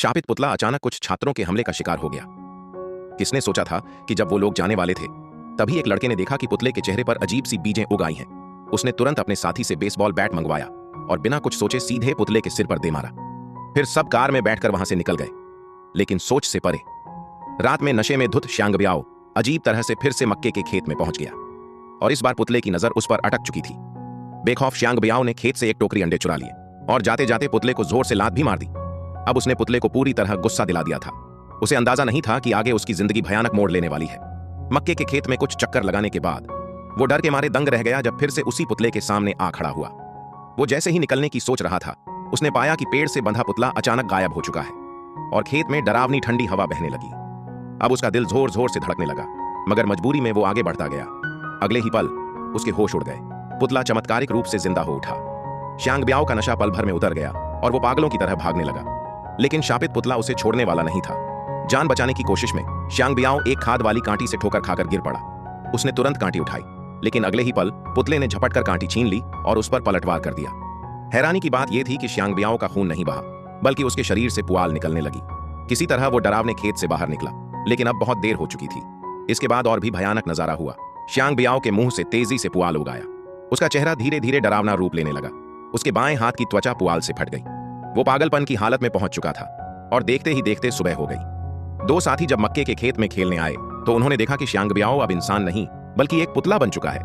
शापित पुतला अचानक कुछ छात्रों के हमले का शिकार हो गया। किसने सोचा था कि जब वो लोग जाने वाले थे तभी एक लड़के ने देखा कि पुतले के चेहरे पर अजीब सी बीजें उग आई हैं। उसने तुरंत अपने साथी से बेसबॉल बैट मंगवाया और बिना कुछ सोचे सीधे पुतले के सिर पर दे मारा। फिर सब कार में बैठकर वहां से निकल गए, लेकिन सोच से परे। रात में नशे में धुत श्यांग ब्याओ अजीब तरह से फिर से मक्के के खेत में पहुंच गया और इस बार पुतले की नजर उस पर अटक चुकी थी। बेखौफ श्यांग ब्याओ ने खेत से एक टोकरी अंडे चुरा लिए और जाते जाते पुतले को जोर से लात भी मार दी। अब उसने पुतले को पूरी तरह गुस्सा दिला दिया था। उसे अंदाजा नहीं था कि आगे उसकी जिंदगी भयानक मोड़ लेने वाली है। मक्के के खेत में कुछ चक्कर लगाने के बाद वो डर के मारे दंग रह गया जब फिर से उसी पुतले के सामने आ खड़ा हुआ। वो जैसे ही निकलने की सोच रहा था उसने पाया कि पेड़ से बंधा पुतला अचानक गायब हो चुका है और खेत में डरावनी ठंडी हवा बहने लगी। अब उसका दिल जोर जोर से धड़कने लगा, मगर मजबूरी में वो आगे बढ़ता गया। अगले ही पल उसके होश उड़ गए। पुतला चमत्कारिक रूप से जिंदा हो उठा। श्यांग ब्याओ का नशा पल भर में उतर गया और वो पागलों की तरह भागने लगा, लेकिन शापित पुतला उसे छोड़ने वाला नहीं था। जान बचाने की कोशिश में श्यांग ब्याओ एक खाद वाली कांटी से ठोकर खाकर गिर पड़ा। उसने तुरंत कांटी उठाई, लेकिन अगले ही पल पुतले ने झपटकर कांटी छीन ली और उस पर पलटवार कर दिया। हैरानी की बात यह थी कि श्यांग ब्याओ का खून नहीं बहा, बल्कि उसके शरीर से पुआल निकलने लगी। किसी तरह वो डरावने खेत से बाहर निकला, लेकिन अब बहुत देर हो चुकी थी। इसके बाद और भी भयानक नजारा हुआ। श्यांग ब्याओ के मुंह से तेजी से पुआल उग आया। उसका चेहरा धीरे धीरे डरावना रूप लेने लगा। उसके बाएं हाथ की त्वचा पुआल से फट गई। वो पागलपन की हालत में पहुंच चुका था और देखते ही देखते सुबह हो गई। दो साथी जब मक्के के खेत में खेलने आए तो उन्होंने देखा कि श्यांग ब्याओ अब इंसान नहीं बल्कि एक पुतला बन चुका है।